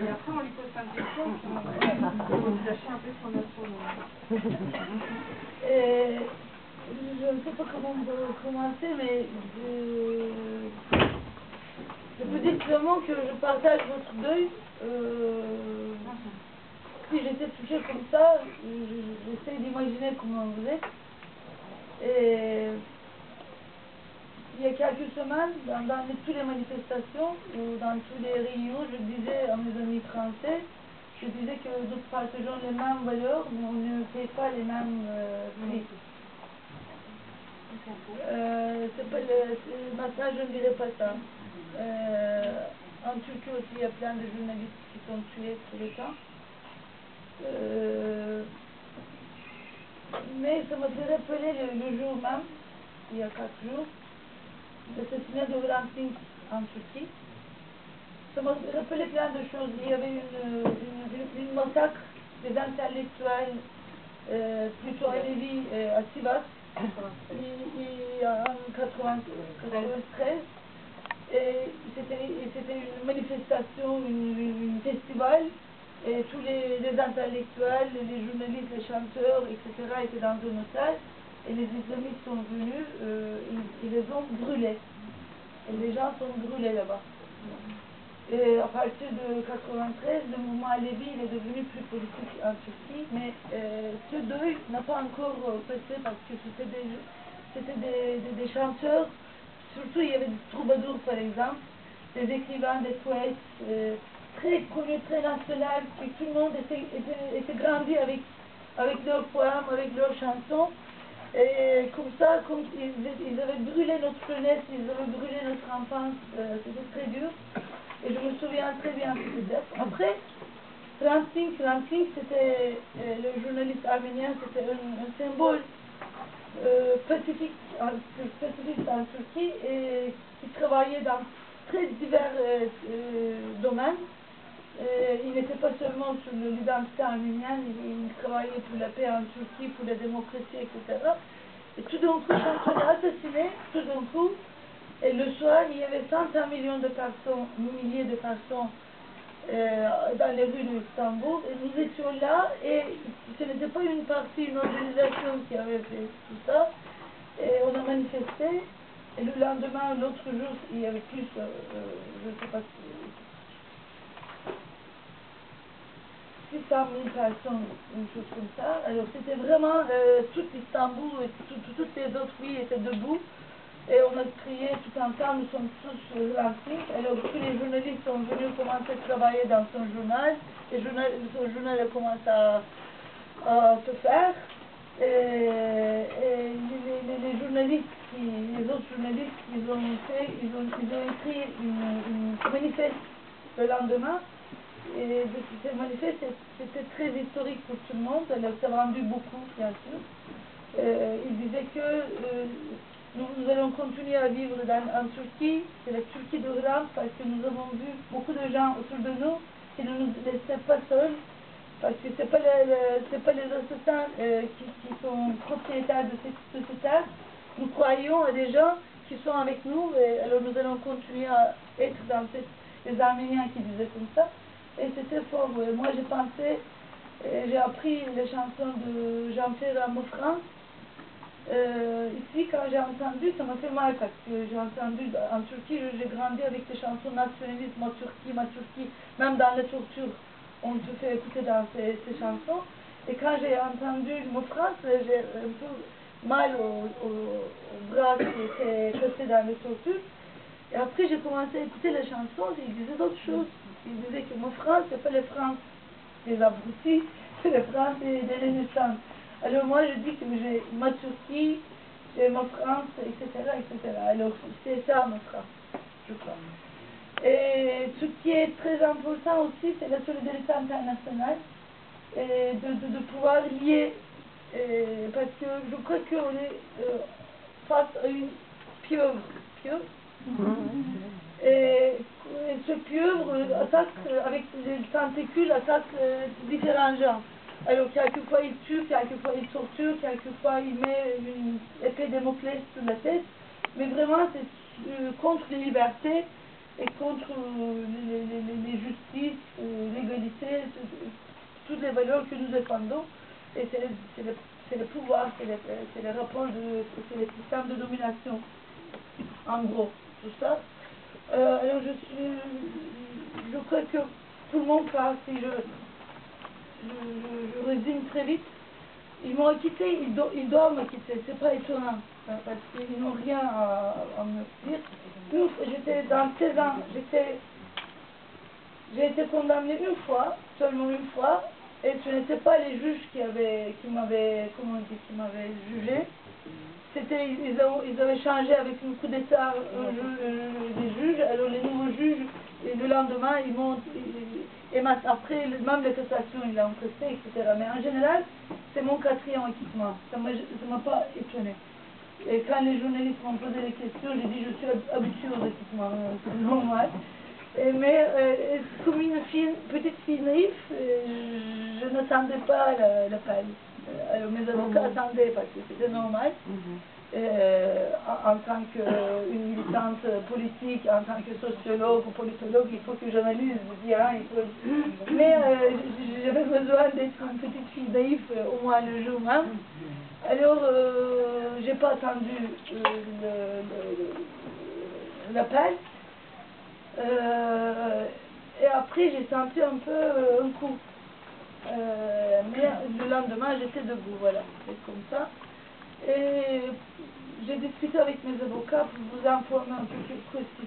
Et après, on lui pose plein de questions, puis on lui lâche un peu son assaut. Je ne sais pas comment commencer, mais je peux dire clairement que je partage votre deuil. Si j'étais touchée comme ça, j'essaie d'imaginer comment vous êtes. Et il y a quelques semaines, dans toutes les manifestations ou dans toutes les réunions, je disais à mes amis français, je disais que nous partageons les mêmes valeurs, mais on ne paye pas les mêmes prix. Maintenant, je ne dirais pas ça. En Turquie aussi, il y a plein de journalistes qui sont tués tous les temps. Mais ça m'a fait rappeler le jour même, il y a 4 jours, l'assassinat de Hrant Dink en Turquie. Ça m'a rappelé plein de choses. Il y avait une massacre des intellectuels, plutôt à Lévis, à Sivas, en 1993. Et c'était une manifestation, un festival, et tous les intellectuels, les journalistes, les chanteurs, etc. étaient dans un hôtel, et les islamistes sont venus, ils les ont brûlés. Et les gens sont brûlés là-bas. Et à partir de 1993, le mouvement Alevi est devenu plus politique en Turquie, mais ce deuil n'a pas encore passé parce que c'était des chanteurs. Surtout, il y avait des troubadours, par exemple, des écrivains, des poètes très connus, très nationaux, que tout le monde était grandi avec leurs poèmes, avec leurs chansons. Et comme ça, ils avaient brûlé notre jeunesse, ils avaient brûlé notre enfance, c'était très dur. Et je me souviens très bien de cette date. Après, Hrant Dink, c'était le journaliste arménien, c'était un symbole pacifiste en Turquie et qui travaillait dans très divers domaines. Il n'était pas seulement sur l'identité arménienne, il travaillait pour la paix en Turquie, pour la démocratie, etc. Et tout d'un coup, quand on l'a assassiné, tout d'un coup, et le soir, il y avait 101 millions de personnes, milliers de personnes dans les rues d'Istanbul. Et nous étions là, et ce n'était pas une partie, une organisation qui avait fait tout ça. Et on a manifesté, et le lendemain, l'autre jour, il y avait plus, je ne sais pas si 600 000 personnes, une chose comme ça. Alors c'était vraiment, tout Istanbul et toutes les autres villes étaient debout. Et on a crié tout un temps, nous sommes tous Hrant Dink. Alors tous les journalistes sont venus commencer à travailler dans son journal. Et son journal a commencé à se faire. Et les journalistes, les autres journalistes, ils ont écrit une manifeste le lendemain. Et de ce manifeste, c'était très historique pour tout le monde. Alors ça a rendu beaucoup, bien sûr. Il disait que nous allons continuer à vivre en Turquie, c'est la Turquie de Hrant, parce que nous avons vu beaucoup de gens autour de nous qui ne nous laissaient pas seuls, parce que ce n'est pas les assassins qui sont propriétaires de cette terre. Nous croyons à des gens qui sont avec nous, et alors nous allons continuer à être dans les Arméniens qui disaient comme ça. Et c'était fort. Moi j'ai pensé, j'ai appris les chansons de Jean-Pierre Mofran. Ici, quand j'ai entendu, ça m'a fait mal parce que j'ai entendu en Turquie, j'ai grandi avec des chansons nationalistes, ma Turquie, même dans la torture, on te fait écouter dans ces chansons. Et quand j'ai entendu le mot France, j'ai un peu mal au bras qui était cassé dans la torture. Et après, j'ai commencé à écouter les chansons et ils disaient d'autres choses. Ils disaient que mon France, c'est pas les France des abrutis, c'est les France des Renaissances. Alors moi je dis que j'ai ma Turquie, j'ai ma France, etc., etc. Alors c'est ça ma France, je crois. Et ce qui est très important aussi, c'est la solidarité internationale, et de pouvoir lier, parce que je crois qu'on est face à une pieuvre. Et ce pieuvre attaque avec les tentacules, attaque différents gens. Alors quelquefois il tue, quelquefois il torture, quelquefois il met une épée de Damoclès sur la tête. Mais vraiment c'est contre les libertés et contre les justices toutes les valeurs que nous défendons. Et c'est le pouvoir, c'est le rapport, c'est le système de domination, en gros, tout ça. Alors je crois que pour mon cas, si je résume très vite, ils m'ont quitté, ils doivent me quitter, c'est pas étonnant, parce qu'ils n'ont rien à me dire. J'étais dans 16 ans, j'ai été condamnée une fois, seulement une fois, et ce n'étaient pas les juges qui m'avaient jugé. Ils avaient changé avec un coup d'État les juges, alors les nouveaux juges, et le lendemain, après, même la cassation, il a empressé, etc. Mais en général, c'est mon 4e acquittement. Ça ne m'a pas étonné. Et quand les journalistes m'ont posé des questions, j'ai dit je suis habituée aux acquittements, c'est normal. Mais comme une petite fille naïve, je n'attendais pas la peine. Alors mes avocats attendaient parce que c'était normal. En tant qu'une militante politique, en tant que sociologue ou politologue, il faut que j'analyse bien. Mais j'avais besoin d'être une petite fille naïve au moins le jour même. Alors, j'ai pas attendu l'appel. Et après, j'ai senti un peu un coup. Mais le lendemain, j'étais debout, voilà, c'est comme ça. Et j'ai discuté avec mes avocats pour vous informer un peu sur ce qui